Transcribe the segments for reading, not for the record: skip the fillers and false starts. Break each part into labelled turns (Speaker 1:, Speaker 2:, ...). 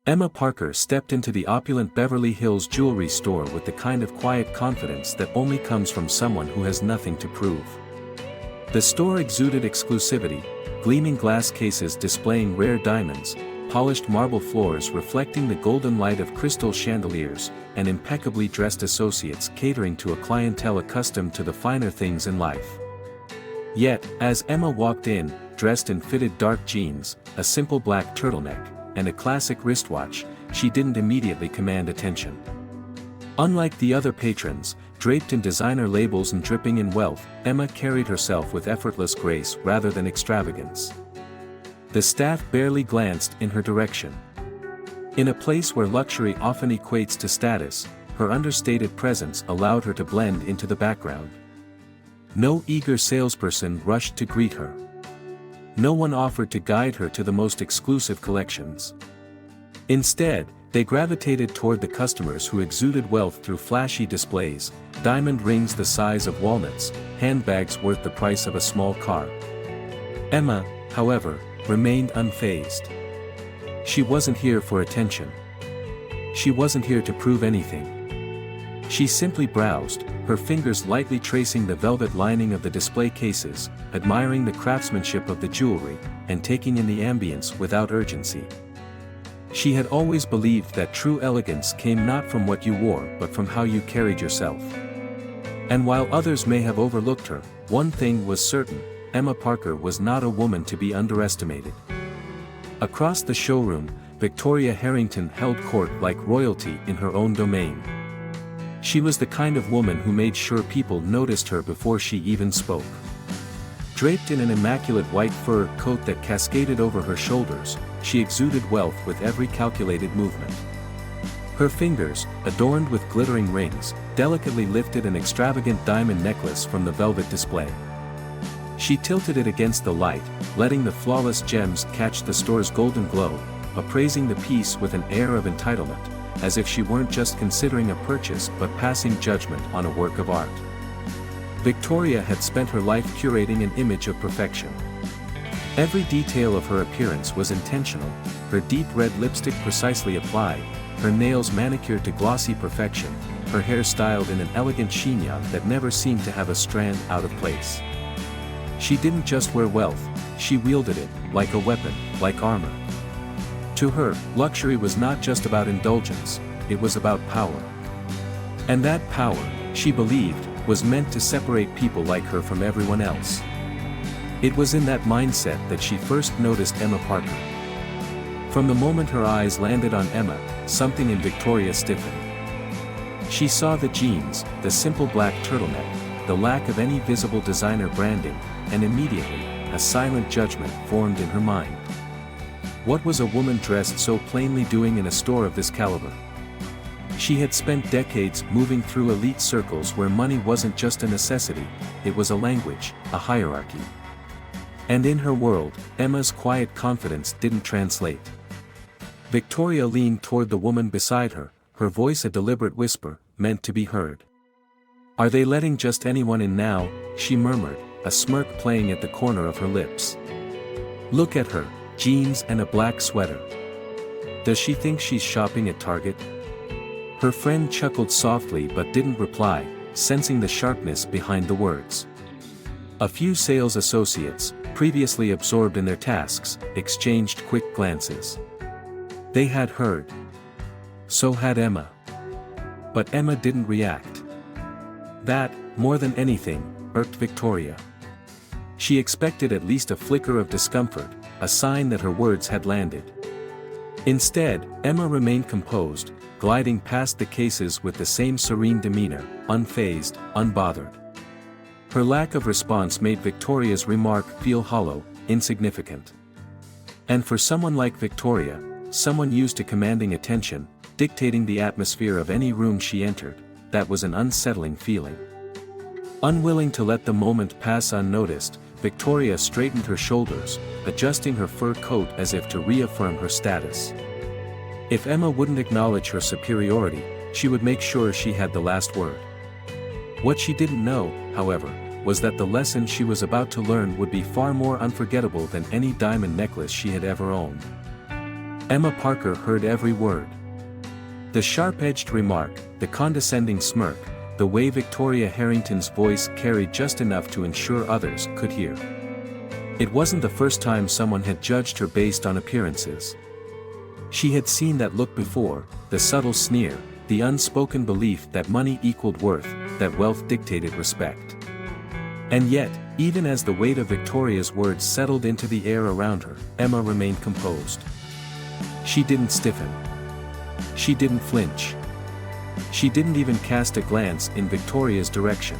Speaker 1: Emma Parker stepped into the opulent Beverly Hills jewelry store with the kind of quiet confidence that only comes from someone who has nothing to prove. The store exuded exclusivity, gleaming glass cases displaying rare diamonds, polished marble floors reflecting the golden light of crystal chandeliers, and impeccably dressed associates catering to a clientele accustomed to the finer things in life. Yet, as Emma walked in, dressed in fitted dark jeans, a simple black turtleneck, and a classic wristwatch, she didn't immediately command attention. Unlike the other patrons, draped in designer labels and dripping in wealth, Emma carried herself with effortless grace rather than extravagance. The staff barely glanced in her direction. In a place where luxury often equates to status, her understated presence allowed her to blend into the background. No eager salesperson rushed to greet her. No one offered to guide her to the most exclusive collections. Instead, they gravitated toward the customers who exuded wealth through flashy displays, diamond rings the size of walnuts, handbags worth the price of a small car. Emma, however, remained unfazed. She wasn't here for attention. She wasn't here to prove anything. She simply browsed, her fingers lightly tracing the velvet lining of the display cases, admiring the craftsmanship of the jewelry, and taking in the ambience without urgency. She had always believed that true elegance came not from what you wore but from how you carried yourself. And while others may have overlooked her, one thing was certain: Emma Parker was not a woman to be underestimated. Across the showroom, Victoria Harrington held court like royalty in her own domain. She was the kind of woman who made sure people noticed her before she even spoke. Draped in an immaculate white fur coat that cascaded over her shoulders, she exuded wealth with every calculated movement. Her fingers, adorned with glittering rings, delicately lifted an extravagant diamond necklace from the velvet display. She tilted it against the light, letting the flawless gems catch the store's golden glow, appraising the piece with an air of entitlement, as if she weren't just considering a purchase but passing judgment on a work of art. Victoria had spent her life curating an image of perfection. Every detail of her appearance was intentional, her deep red lipstick precisely applied, her nails manicured to glossy perfection, her hair styled in an elegant chignon that never seemed to have a strand out of place. She didn't just wear wealth, she wielded it, like a weapon, like armor. To her, luxury was not just about indulgence, it was about power. And that power, she believed, was meant to separate people like her from everyone else. It was in that mindset that she first noticed Emma Parker. From the moment her eyes landed on Emma, something in Victoria stiffened. She saw the jeans, the simple black turtleneck, the lack of any visible designer branding, and immediately, a silent judgment formed in her mind. What was a woman dressed so plainly doing in a store of this caliber? She had spent decades moving through elite circles where money wasn't just a necessity, it was a language, a hierarchy. And in her world, Emma's quiet confidence didn't translate. Victoria leaned toward the woman beside her, her voice a deliberate whisper, meant to be heard. "Are they letting just anyone in now?" she murmured, a smirk playing at the corner of her lips. "Look at her, jeans and a black sweater. Does she think she's shopping at Target?" Her friend chuckled softly but didn't reply, sensing the sharpness behind the words. A few sales associates, previously absorbed in their tasks, exchanged quick glances. They had heard. So had Emma. But Emma didn't react. That, more than anything, irked Victoria. She expected at least a flicker of discomfort, a sign that her words had landed. Instead, Emma remained composed, gliding past the cases with the same serene demeanor, unfazed, unbothered. Her lack of response made Victoria's remark feel hollow, insignificant. And for someone like Victoria, someone used to commanding attention, dictating the atmosphere of any room she entered, that was an unsettling feeling. Unwilling to let the moment pass unnoticed, Victoria straightened her shoulders, adjusting her fur coat as if to reaffirm her status. If Emma wouldn't acknowledge her superiority, she would make sure she had the last word. What she didn't know, however, was that the lesson she was about to learn would be far more unforgettable than any diamond necklace she had ever owned. Emma Parker heard every word. The sharp-edged remark, the condescending smirk, the way Victoria Harrington's voice carried just enough to ensure others could hear. It wasn't the first time someone had judged her based on appearances. She had seen that look before, the subtle sneer, the unspoken belief that money equaled worth, that wealth dictated respect. And yet, even as the weight of Victoria's words settled into the air around her, Emma remained composed. She didn't stiffen. She didn't flinch. She didn't even cast a glance in Victoria's direction.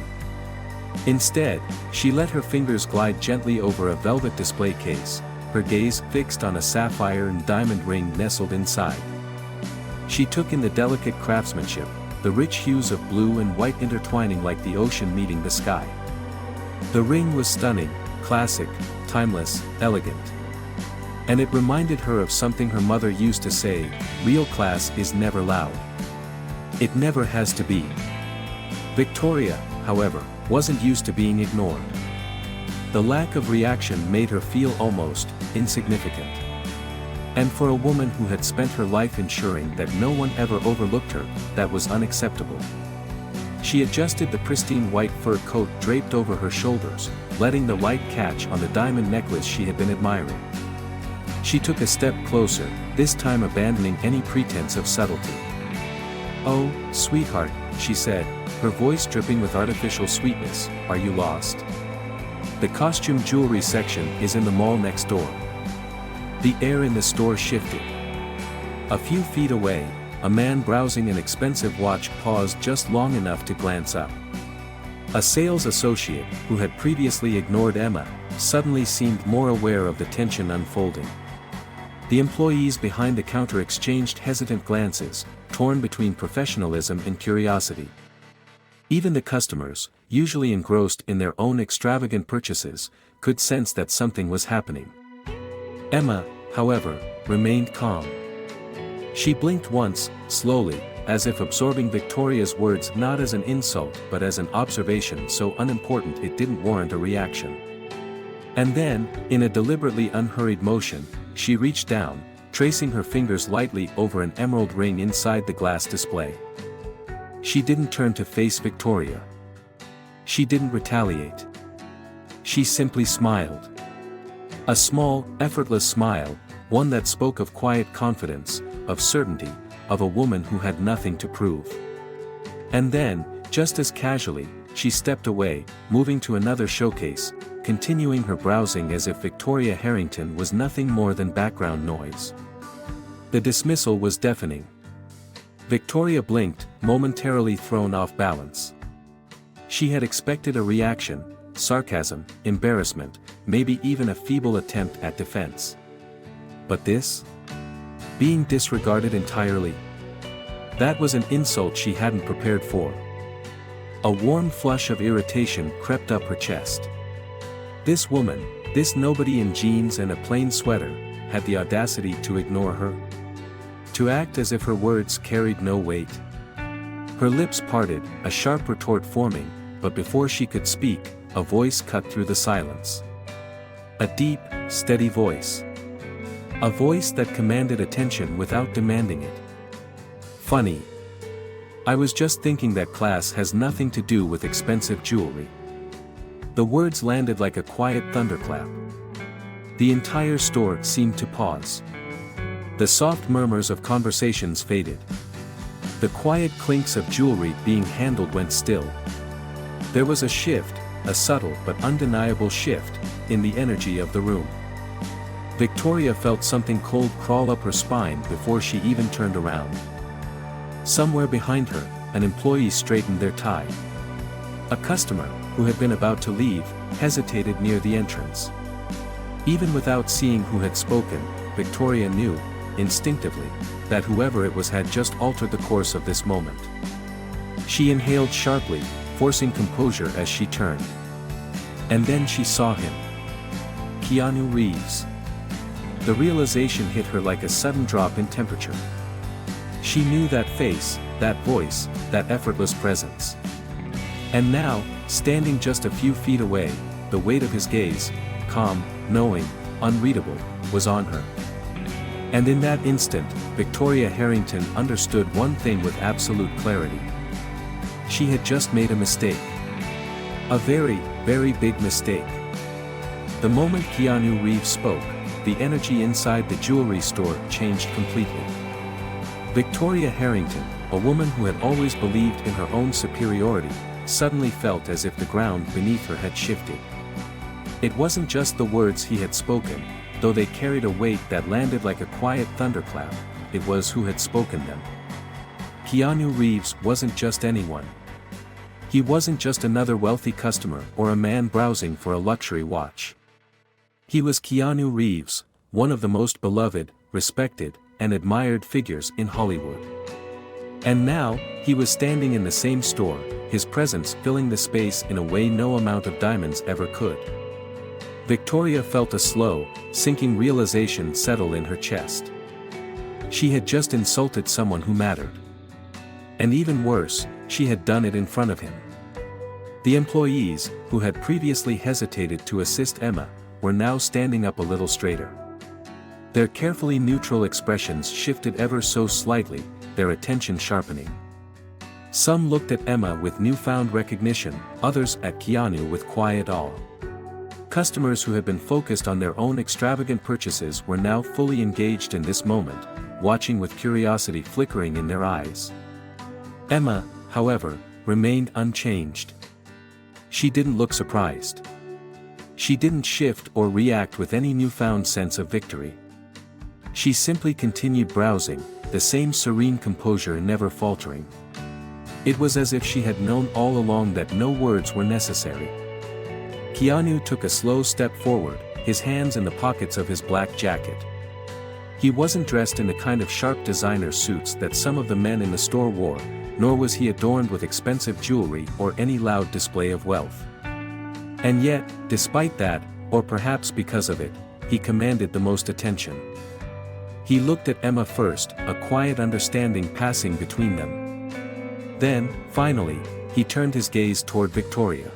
Speaker 1: Instead, she let her fingers glide gently over a velvet display case, her gaze fixed on a sapphire and diamond ring nestled inside. She took in the delicate craftsmanship, the rich hues of blue and white intertwining like the ocean meeting the sky. The ring was stunning, classic, timeless, elegant. And it reminded her of something her mother used to say, real class is never loud. It never has to be. Victoria, however, wasn't used to being ignored. The lack of reaction made her feel almost insignificant. And for a woman who had spent her life ensuring that no one ever overlooked her, that was unacceptable. She adjusted the pristine white fur coat draped over her shoulders, letting the light catch on the diamond necklace she had been admiring. She took a step closer, this time abandoning any pretense of subtlety. "Oh, sweetheart," she said, her voice dripping with artificial sweetness, "are you lost? The costume jewelry section is in the mall next door." The air in the store shifted. A few feet away, a man browsing an expensive watch paused just long enough to glance up. A sales associate, who had previously ignored Emma, suddenly seemed more aware of the tension unfolding. The employees behind the counter exchanged hesitant glances, torn between professionalism and curiosity. Even the customers, usually engrossed in their own extravagant purchases, could sense that something was happening. Emma, however, remained calm. She blinked once, slowly, as if absorbing Victoria's words not as an insult but as an observation so unimportant it didn't warrant a reaction. And then, in a deliberately unhurried motion, she reached down, tracing her fingers lightly over an emerald ring inside the glass display. She didn't turn to face Victoria. She didn't retaliate. She simply smiled. A small, effortless smile, one that spoke of quiet confidence, of certainty, of a woman who had nothing to prove. And then, just as casually, she stepped away, moving to another showcase, continuing her browsing as if Victoria Harrington was nothing more than background noise. The dismissal was deafening. Victoria blinked, momentarily thrown off balance. She had expected a reaction, sarcasm, embarrassment, maybe even a feeble attempt at defense. But this? Being disregarded entirely? That was an insult she hadn't prepared for. A warm flush of irritation crept up her chest. This woman, this nobody in jeans and a plain sweater, had the audacity to ignore her? To act as if her words carried no weight? Her lips parted, a sharp retort forming, but before she could speak, a voice cut through the silence. A deep, steady voice. A voice that commanded attention without demanding it. "Funny. I was just thinking that class has nothing to do with expensive jewelry." The words landed like a quiet thunderclap. The entire store seemed to pause. The soft murmurs of conversations faded. The quiet clinks of jewelry being handled went still. There was a shift, a subtle but undeniable shift, in the energy of the room. Victoria felt something cold crawl up her spine before she even turned around. Somewhere behind her, an employee straightened their tie. A customer, who had been about to leave, hesitated near the entrance. Even without seeing who had spoken, Victoria knew, instinctively, that whoever it was had just altered the course of this moment. She inhaled sharply, forcing composure as she turned. And then she saw him. Keanu Reeves. The realization hit her like a sudden drop in temperature. She knew that face, that voice, that effortless presence. And now, standing just a few feet away, the weight of his gaze, calm, knowing, unreadable, was on her. And in that instant, Victoria Harrington understood one thing with absolute clarity. She had just made a mistake. A very, very big mistake. The moment Keanu Reeves spoke, the energy inside the jewelry store changed completely. Victoria Harrington, a woman who had always believed in her own superiority, suddenly felt as if the ground beneath her had shifted. It wasn't just the words he had spoken, though they carried a weight that landed like a quiet thunderclap, it was who had spoken them. Keanu Reeves wasn't just anyone. He wasn't just another wealthy customer or a man browsing for a luxury watch. He was Keanu Reeves, one of the most beloved, respected, and admired figures in Hollywood. And now, he was standing in the same store, his presence filling the space in a way no amount of diamonds ever could. Victoria felt a slow, sinking realization settle in her chest. She had just insulted someone who mattered. And even worse, she had done it in front of him. The employees, who had previously hesitated to assist Emma, were now standing up a little straighter. Their carefully neutral expressions shifted ever so slightly, their attention sharpening. Some looked at Emma with newfound recognition, others at Keanu with quiet awe. Customers who had been focused on their own extravagant purchases were now fully engaged in this moment, watching with curiosity flickering in their eyes. Emma, however, remained unchanged. She didn't look surprised. She didn't shift or react with any newfound sense of victory. She simply continued browsing, the same serene composure never faltering. It was as if she had known all along that no words were necessary. Keanu took a slow step forward, his hands in the pockets of his black jacket. He wasn't dressed in the kind of sharp designer suits that some of the men in the store wore, nor was he adorned with expensive jewelry or any loud display of wealth. And yet, despite that, or perhaps because of it, he commanded the most attention. He looked at Emma first, a quiet understanding passing between them. Then, finally, he turned his gaze toward Victoria.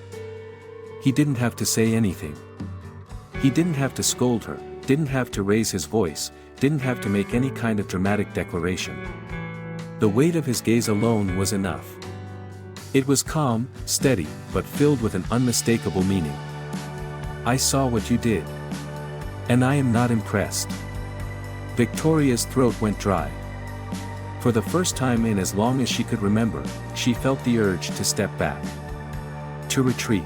Speaker 1: He didn't have to say anything. He didn't have to scold her, didn't have to raise his voice, didn't have to make any kind of dramatic declaration. The weight of his gaze alone was enough. It was calm, steady, but filled with an unmistakable meaning. I saw what you did. And I am not impressed. Victoria's throat went dry. For the first time in as long as she could remember, she felt the urge to step back. To retreat.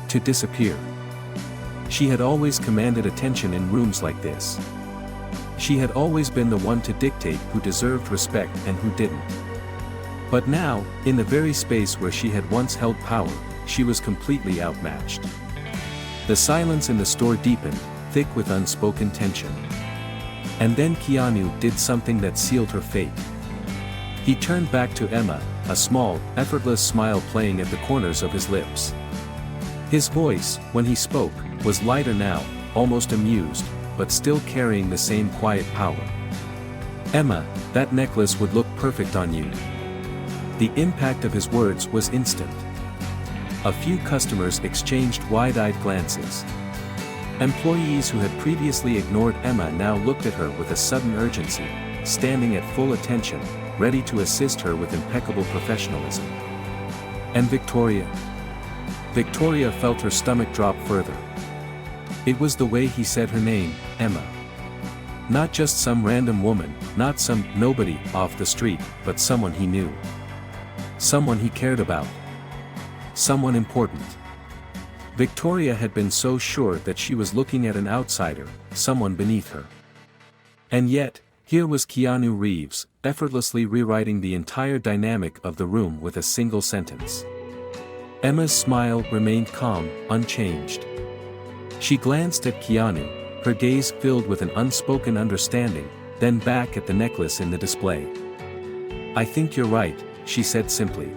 Speaker 1: To disappear. She had always commanded attention in rooms like this. She had always been the one to dictate who deserved respect and who didn't. But now, in the very space where she had once held power, she was completely outmatched. The silence in the store deepened, thick with unspoken tension. And then Keanu did something that sealed her fate. He turned back to Emma, a small, effortless smile playing at the corners of his lips. His voice, when he spoke, was lighter now, almost amused, but still carrying the same quiet power. Emma, that necklace would look perfect on you. The impact of his words was instant. A few customers exchanged wide-eyed glances. Employees who had previously ignored Emma now looked at her with a sudden urgency, standing at full attention, ready to assist her with impeccable professionalism. And Victoria? Victoria felt her stomach drop further. It was the way he said her name, Emma. Not just some random woman, not some nobody off the street, but someone he knew. Someone he cared about. Someone important. Victoria had been so sure that she was looking at an outsider, someone beneath her. And yet, here was Keanu Reeves, effortlessly rewriting the entire dynamic of the room with a single sentence. Emma's smile remained calm, unchanged. She glanced at Keanu, her gaze filled with an unspoken understanding, then back at the necklace in the display. I think you're right, she said simply.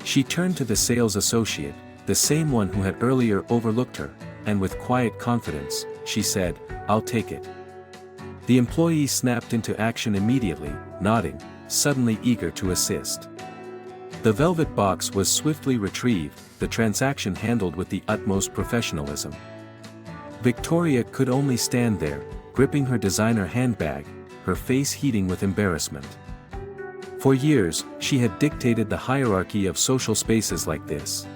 Speaker 1: She turned to the sales associate, the same one who had earlier overlooked her, and with quiet confidence, she said, I'll take it. The employee snapped into action immediately, nodding, suddenly eager to assist. The velvet box was swiftly retrieved, the transaction handled with the utmost professionalism. Victoria could only stand there, gripping her designer handbag, her face heating with embarrassment. For years, she had dictated the hierarchy of social spaces like this.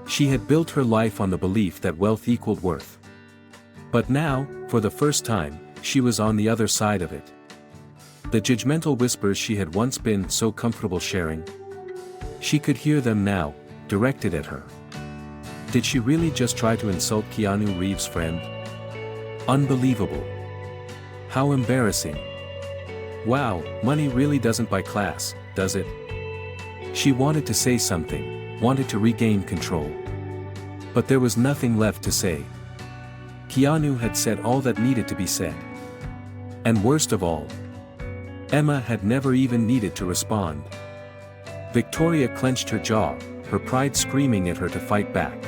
Speaker 1: She had built her life on the belief that wealth equaled worth. But now, for the first time, she was on the other side of it. The judgmental whispers she had once been so comfortable sharing. She could hear them now, directed at her. Did she really just try to insult Keanu Reeves' friend? Unbelievable. How embarrassing. Wow, money really doesn't buy class, does it? She wanted to say something, wanted to regain control. But there was nothing left to say. Keanu had said all that needed to be said. And worst of all, Emma had never even needed to respond. Victoria clenched her jaw, her pride screaming at her to fight back.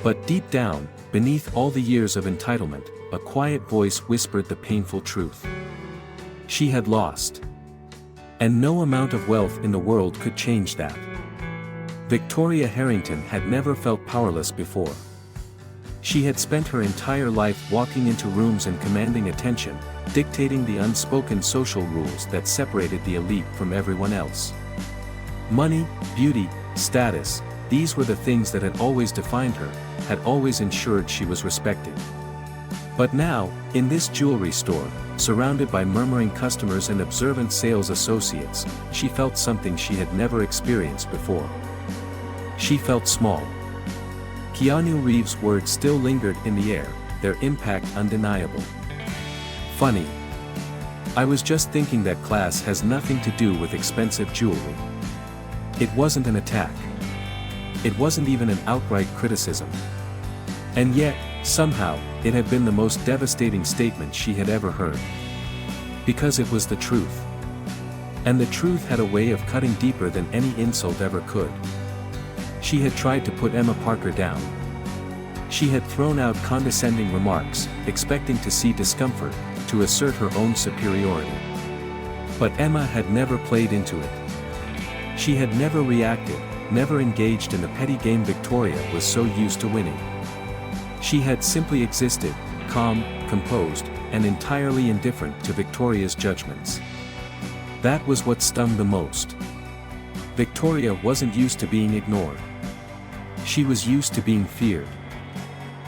Speaker 1: But deep down, beneath all the years of entitlement, a quiet voice whispered the painful truth. She had lost. And no amount of wealth in the world could change that. Victoria Harrington had never felt powerless before. She had spent her entire life walking into rooms and commanding attention, dictating the unspoken social rules that separated the elite from everyone else. Money, beauty, status, these were the things that had always defined her, had always ensured she was respected. But now, in this jewelry store, surrounded by murmuring customers and observant sales associates, she felt something she had never experienced before. She felt small. Keanu Reeves' words still lingered in the air, their impact undeniable. Funny. I was just thinking that class has nothing to do with expensive jewelry. It wasn't an attack. It wasn't even an outright criticism. And yet, somehow, it had been the most devastating statement she had ever heard. Because it was the truth. And the truth had a way of cutting deeper than any insult ever could. She had tried to put Emma Parker down. She had thrown out condescending remarks, expecting to see discomfort, to assert her own superiority. But Emma had never played into it. She had never reacted, never engaged in the petty game Victoria was so used to winning. She had simply existed, calm, composed, and entirely indifferent to Victoria's judgments. That was what stung the most. Victoria wasn't used to being ignored. She was used to being feared.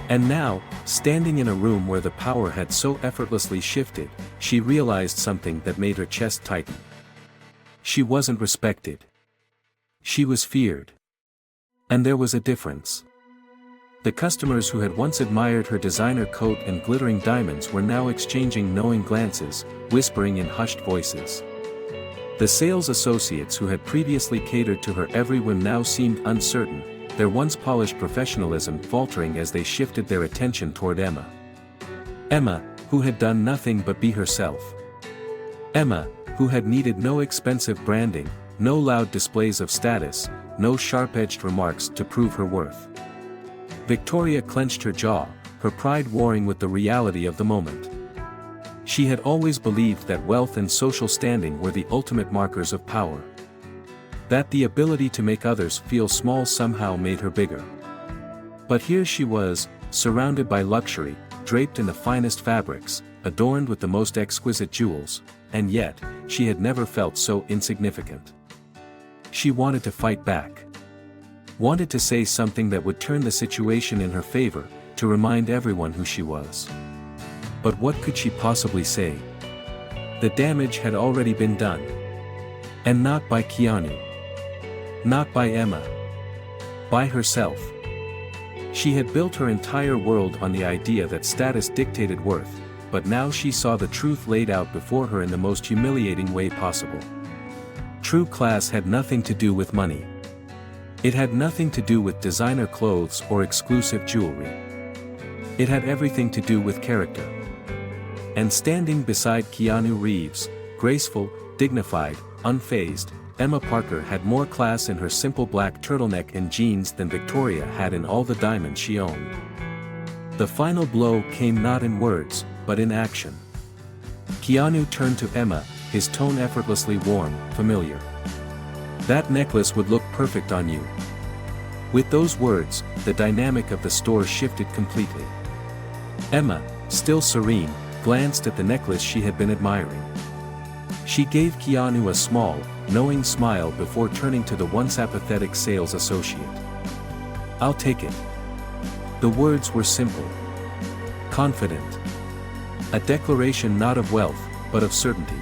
Speaker 1: And now, standing in a room where the power had so effortlessly shifted, she realized something that made her chest tighten. She wasn't respected. She was feared. And there was a difference. The customers who had once admired her designer coat and glittering diamonds were now exchanging knowing glances, whispering in hushed voices. The sales associates who had previously catered to her every whim now seemed uncertain, their once polished professionalism faltering as they shifted their attention toward Emma. Emma, who had done nothing but be herself. Emma, who had needed no expensive branding, no loud displays of status, no sharp-edged remarks to prove her worth. Victoria clenched her jaw, her pride warring with the reality of the moment. She had always believed that wealth and social standing were the ultimate markers of power. That the ability to make others feel small somehow made her bigger. But here she was, surrounded by luxury, draped in the finest fabrics, adorned with the most exquisite jewels, and yet, she had never felt so insignificant. She wanted to fight back. Wanted to say something that would turn the situation in her favor, to remind everyone who she was. But what could she possibly say? The damage had already been done. And not by Keanu. Not by Emma. By herself. She had built her entire world on the idea that status dictated worth, but now she saw the truth laid out before her in the most humiliating way possible. True class had nothing to do with money. It had nothing to do with designer clothes or exclusive jewelry. It had everything to do with character. And standing beside Keanu Reeves, graceful, dignified, unfazed, Emma Parker had more class in her simple black turtleneck and jeans than Victoria had in all the diamonds she owned. The final blow came not in words, but in action. Keanu turned to Emma, his tone effortlessly warm, familiar. That necklace would look perfect on you. With those words, the dynamic of the store shifted completely. Emma, still serene, glanced at the necklace she had been admiring. She gave Keanu a small, knowing smile before turning to the once apathetic sales associate. "I'll take it." The words were simple. Confident. A declaration not of wealth, but of certainty.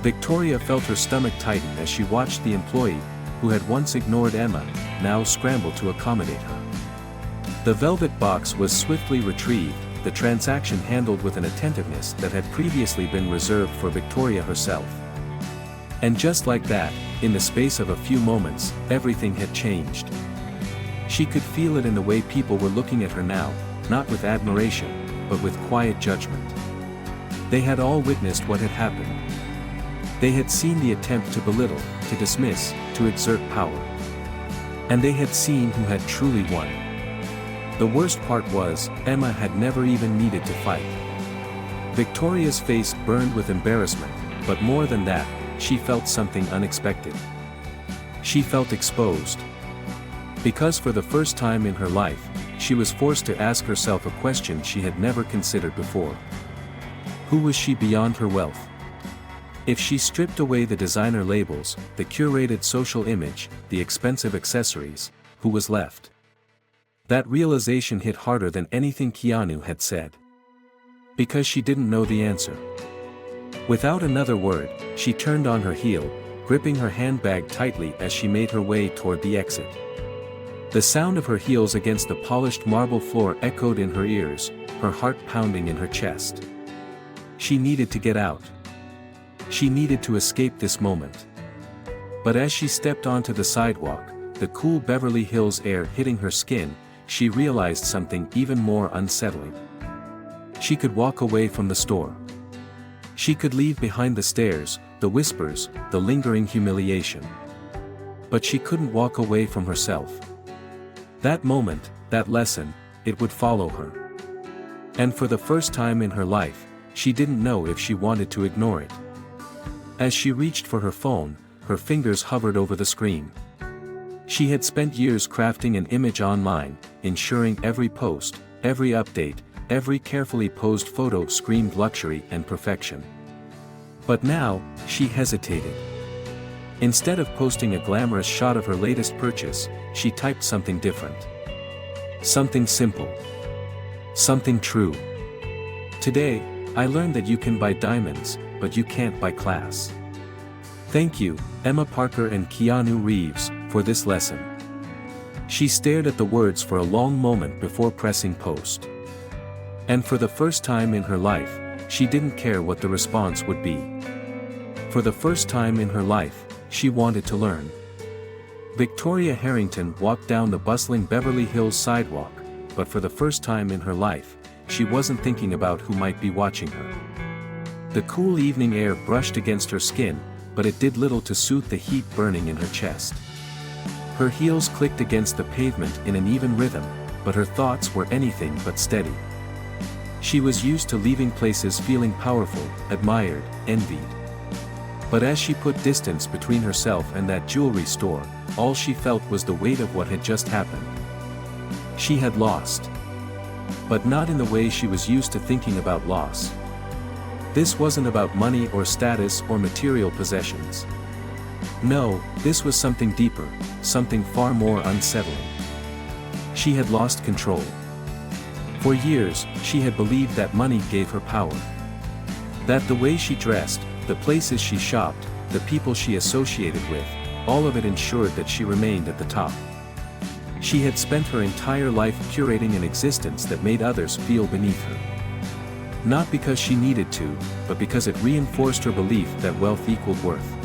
Speaker 1: Victoria felt her stomach tighten as she watched the employee, who had once ignored Emma, now scramble to accommodate her. The velvet box was swiftly retrieved, the transaction handled with an attentiveness that had previously been reserved for Victoria herself. And just like that, in the space of a few moments, everything had changed. She could feel it in the way people were looking at her now, not with admiration, but with quiet judgment. They had all witnessed what had happened. They had seen the attempt to belittle, to dismiss, to exert power. And they had seen who had truly won. The worst part was, Emma had never even needed to fight. Victoria's face burned with embarrassment, but more than that, she felt something unexpected. She felt exposed. Because for the first time in her life, she was forced to ask herself a question she had never considered before. Who was she beyond her wealth? If she stripped away the designer labels, the curated social image, the expensive accessories, who was left? That realization hit harder than anything Keanu had said. Because she didn't know the answer. Without another word, she turned on her heel, gripping her handbag tightly as she made her way toward the exit. The sound of her heels against the polished marble floor echoed in her ears, her heart pounding in her chest. She needed to get out. She needed to escape this moment. But as she stepped onto the sidewalk, the cool Beverly Hills air hitting her skin, she realized something even more unsettling. She could walk away from the store. She could leave behind the stares, the whispers, the lingering humiliation. But she couldn't walk away from herself. That moment, that lesson, it would follow her. And for the first time in her life, she didn't know if she wanted to ignore it. As she reached for her phone, her fingers hovered over the screen. She had spent years crafting an image online, ensuring every post, every update, every carefully posed photo screamed luxury and perfection. But now, she hesitated. Instead of posting a glamorous shot of her latest purchase, she typed something different. Something simple. Something true. Today, I learned that you can buy diamonds, but you can't buy class. Thank you, Emma Parker and Keanu Reeves, for this lesson. She stared at the words for a long moment before pressing post. And for the first time in her life, she didn't care what the response would be. For the first time in her life, she wanted to learn. Victoria Harrington walked down the bustling Beverly Hills sidewalk, but for the first time in her life, she wasn't thinking about who might be watching her. The cool evening air brushed against her skin, but it did little to soothe the heat burning in her chest. Her heels clicked against the pavement in an even rhythm, but her thoughts were anything but steady. She was used to leaving places feeling powerful, admired, envied. But as she put distance between herself and that jewelry store, all she felt was the weight of what had just happened. She had lost. But not in the way she was used to thinking about loss. This wasn't about money or status or material possessions. No, this was something deeper, something far more unsettling. She had lost control. For years, she had believed that money gave her power. That the way she dressed, the places she shopped, the people she associated with, all of it ensured that she remained at the top. She had spent her entire life curating an existence that made others feel beneath her. Not because she needed to, but because it reinforced her belief that wealth equaled worth.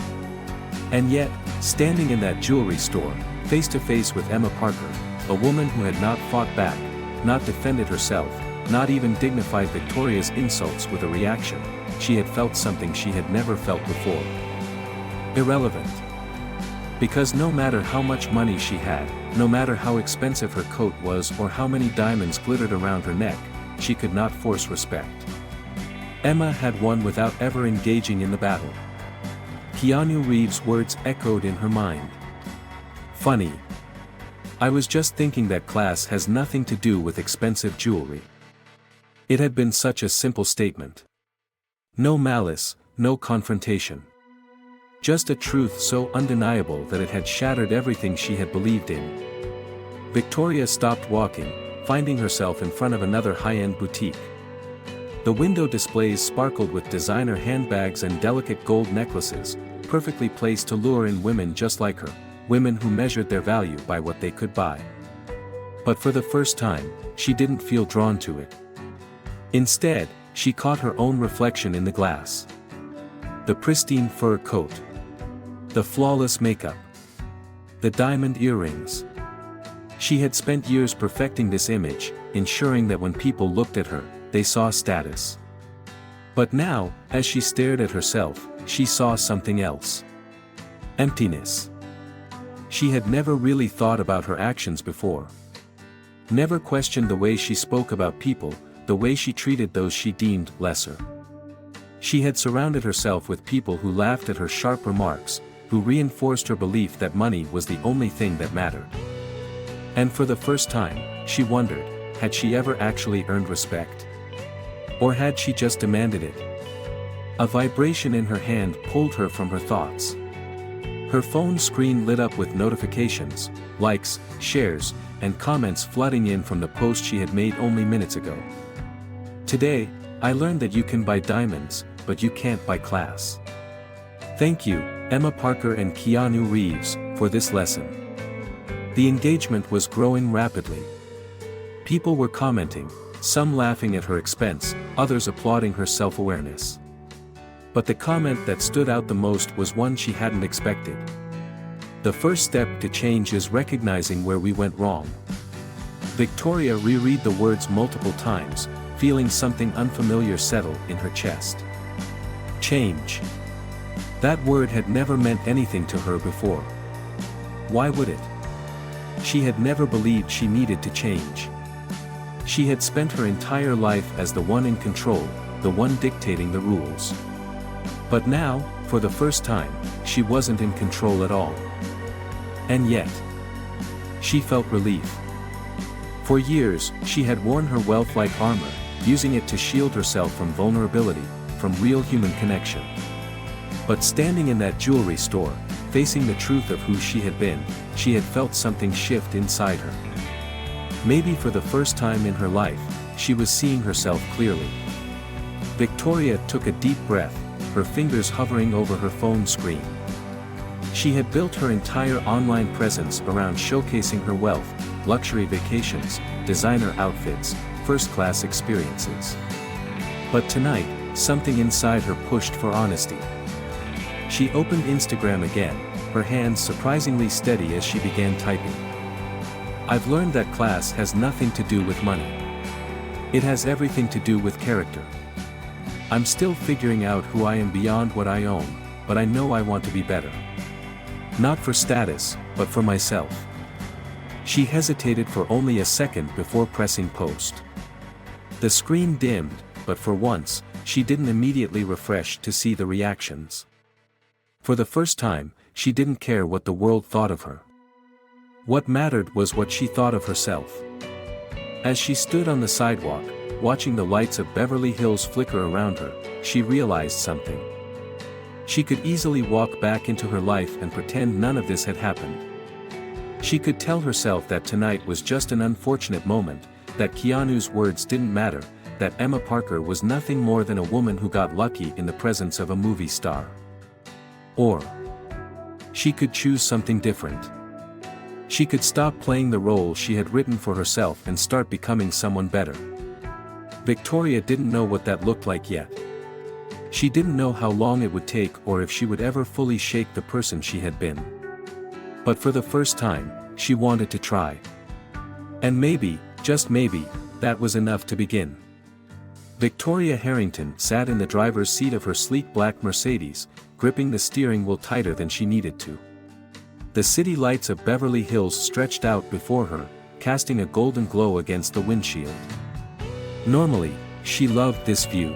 Speaker 1: And yet, standing in that jewelry store, face to face with Emma Parker, a woman who had not fought back, not defended herself, not even dignified Victoria's insults with a reaction, she had felt something she had never felt before. Irrelevant. Because no matter how much money she had, no matter how expensive her coat was or how many diamonds glittered around her neck, she could not force respect. Emma had won without ever engaging in the battle. Keanu Reeves' words echoed in her mind. Funny. I was just thinking that class has nothing to do with expensive jewelry. It had been such a simple statement. No malice, no confrontation. Just a truth so undeniable that it had shattered everything she had believed in. Victoria stopped walking, finding herself in front of another high-end boutique. The window displays sparkled with designer handbags and delicate gold necklaces, perfectly placed to lure in women just like her, women who measured their value by what they could buy. But for the first time, she didn't feel drawn to it. Instead, she caught her own reflection in the glass. The pristine fur coat. The flawless makeup. The diamond earrings. She had spent years perfecting this image, ensuring that when people looked at her, they saw status. But now, as she stared at herself, she saw something else. Emptiness. She had never really thought about her actions before. Never questioned the way she spoke about people, the way she treated those she deemed lesser. She had surrounded herself with people who laughed at her sharp remarks, who reinforced her belief that money was the only thing that mattered. And for the first time, she wondered, had she ever actually earned respect? Or had she just demanded it? A vibration in her hand pulled her from her thoughts. Her phone screen lit up with notifications, likes, shares, and comments flooding in from the post she had made only minutes ago. Today, I learned that you can buy diamonds, but you can't buy class. Thank you, Emma Parker and Keanu Reeves, for this lesson. The engagement was growing rapidly. People were commenting, some laughing at her expense, others applauding her self-awareness. But the comment that stood out the most was one she hadn't expected. The first step to change is recognizing where we went wrong. Victoria reread the words multiple times, feeling something unfamiliar settle in her chest. Change. That word had never meant anything to her before. Why would it? She had never believed she needed to change. She had spent her entire life as the one in control, the one dictating the rules. But now, for the first time, she wasn't in control at all. And yet, she felt relief. For years, she had worn her wealth like armor, using it to shield herself from vulnerability, from real human connection. But standing in that jewelry store, facing the truth of who she had been, she had felt something shift inside her. Maybe for the first time in her life, she was seeing herself clearly. Victoria took a deep breath, her fingers hovering over her phone screen. She had built her entire online presence around showcasing her wealth, luxury vacations, designer outfits, first-class experiences. But tonight, something inside her pushed for honesty. She opened Instagram again, her hands surprisingly steady as she began typing. I've learned that class has nothing to do with money. It has everything to do with character. I'm still figuring out who I am beyond what I own, but I know I want to be better. Not for status, but for myself. She hesitated for only a second before pressing post. The screen dimmed, but for once, she didn't immediately refresh to see the reactions. For the first time, she didn't care what the world thought of her. What mattered was what she thought of herself. As she stood on the sidewalk, watching the lights of Beverly Hills flicker around her, she realized something. She could easily walk back into her life and pretend none of this had happened. She could tell herself that tonight was just an unfortunate moment, that Keanu's words didn't matter, that Emma Parker was nothing more than a woman who got lucky in the presence of a movie star. Or she could choose something different. She could stop playing the role she had written for herself and start becoming someone better. Victoria didn't know what that looked like yet. She didn't know how long it would take or if she would ever fully shake the person she had been. But for the first time, she wanted to try. And maybe, just maybe, that was enough to begin. Victoria Harrington sat in the driver's seat of her sleek black Mercedes, gripping the steering wheel tighter than she needed to. The city lights of Beverly Hills stretched out before her, casting a golden glow against the windshield. Normally, she loved this view.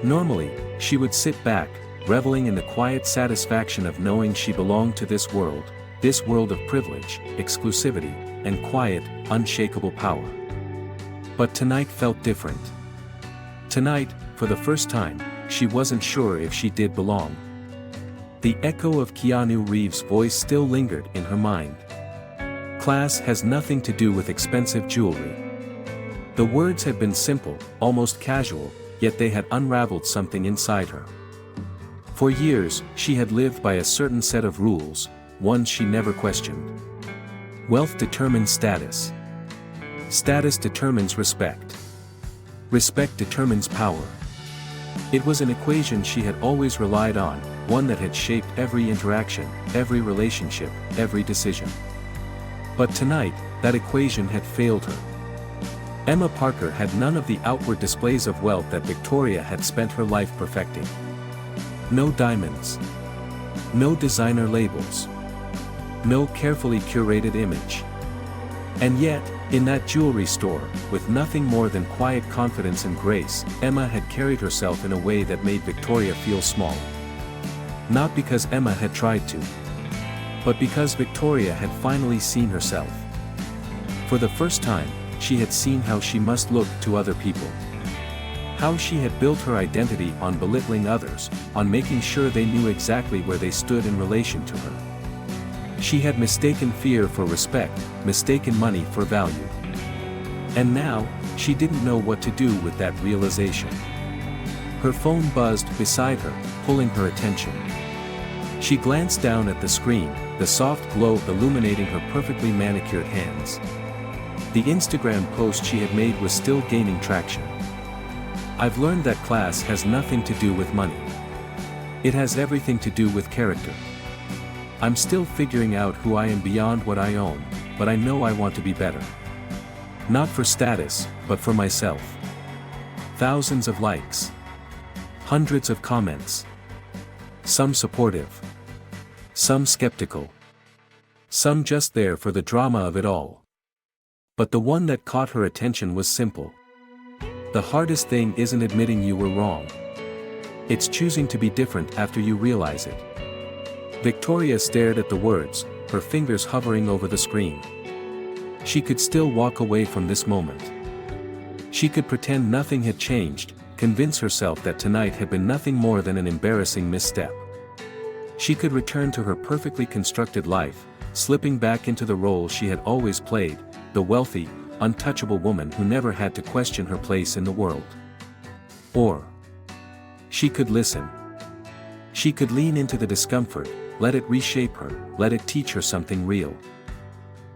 Speaker 1: Normally, she would sit back, reveling in the quiet satisfaction of knowing she belonged to this world of privilege, exclusivity, and quiet, unshakable power. But tonight felt different. tonight, for the first time, she wasn't sure if she did belong. The echo of Keanu Reeves' voice still lingered in her mind. Class has nothing to do with expensive jewelry. The words had been simple, almost casual, yet they had unraveled something inside her. For years, she had lived by a certain set of rules, ones she never questioned. Wealth determines status. Status determines respect. Respect determines power. It was an equation she had always relied on, one that had shaped every interaction, every relationship, every decision. But tonight, that equation had failed her. Emma Parker had none of the outward displays of wealth that Victoria had spent her life perfecting. No diamonds. No designer labels. No carefully curated image. And yet, in that jewelry store, with nothing more than quiet confidence and grace, Emma had carried herself in a way that made Victoria feel small. Not because Emma had tried to, but because Victoria had finally seen herself. For the first time, she had seen how she must look to other people. How she had built her identity on belittling others, on making sure they knew exactly where they stood in relation to her. She had mistaken fear for respect, mistaken money for value. And now, she didn't know what to do with that realization. Her phone buzzed beside her, pulling her attention. She glanced down at the screen, the soft glow illuminating her perfectly manicured hands. The Instagram post she had made was still gaining traction. I've learned that class has nothing to do with money. It has everything to do with character. I'm still figuring out who I am beyond what I own, but I know I want to be better. Not for status, but for myself. Thousands of likes. Hundreds of comments. Some supportive. Some skeptical. Some just there for the drama of it all. But the one that caught her attention was simple. The hardest thing isn't admitting you were wrong. It's choosing to be different after you realize it. Victoria stared at the words, her fingers hovering over the screen. She could still walk away from this moment. She could pretend nothing had changed, convince herself that tonight had been nothing more than an embarrassing misstep. She could return to her perfectly constructed life, slipping back into the role she had always played, the wealthy, untouchable woman who never had to question her place in the world. Or she could listen. She could lean into the discomfort, let it reshape her, let it teach her something real.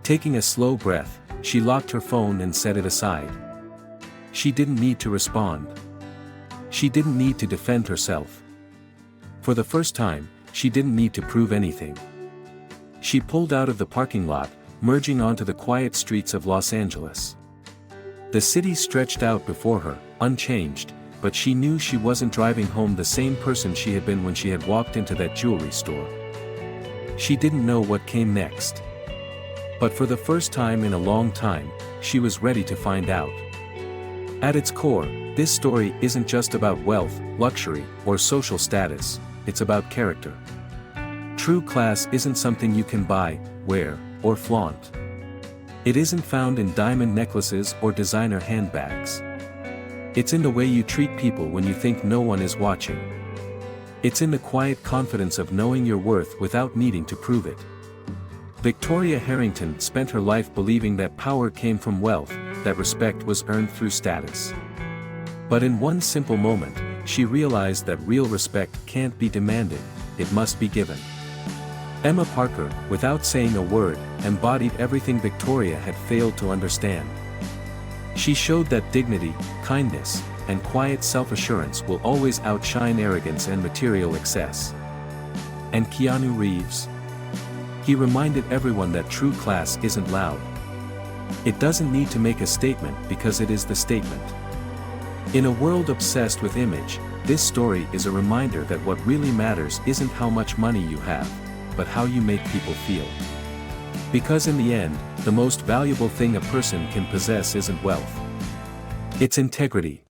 Speaker 1: Taking a slow breath, she locked her phone and set it aside. She didn't need to respond. She didn't need to defend herself. For the first time, she didn't need to prove anything. She pulled out of the parking lot, merging onto the quiet streets of Los Angeles. The city stretched out before her, unchanged, but she knew she wasn't driving home the same person she had been when she had walked into that jewelry store. She didn't know what came next. But for the first time in a long time, she was ready to find out. At its core, this story isn't just about wealth, luxury, or social status, it's about character. True class isn't something you can buy, wear, or flaunt. It isn't found in diamond necklaces or designer handbags. It's in the way you treat people when you think no one is watching. It's in the quiet confidence of knowing your worth without needing to prove it. Victoria Harrington spent her life believing that power came from wealth, that respect was earned through status. But in one simple moment, she realized that real respect can't be demanded, it must be given. Emma Parker, without saying a word, embodied everything Victoria had failed to understand. She showed that dignity, kindness, and quiet self-assurance will always outshine arrogance and material excess. And Keanu Reeves? He reminded everyone that true class isn't loud. It doesn't need to make a statement because it is the statement. In a world obsessed with image, this story is a reminder that what really matters isn't how much money you have, but how you make people feel. Because in the end, the most valuable thing a person can possess isn't wealth. It's integrity.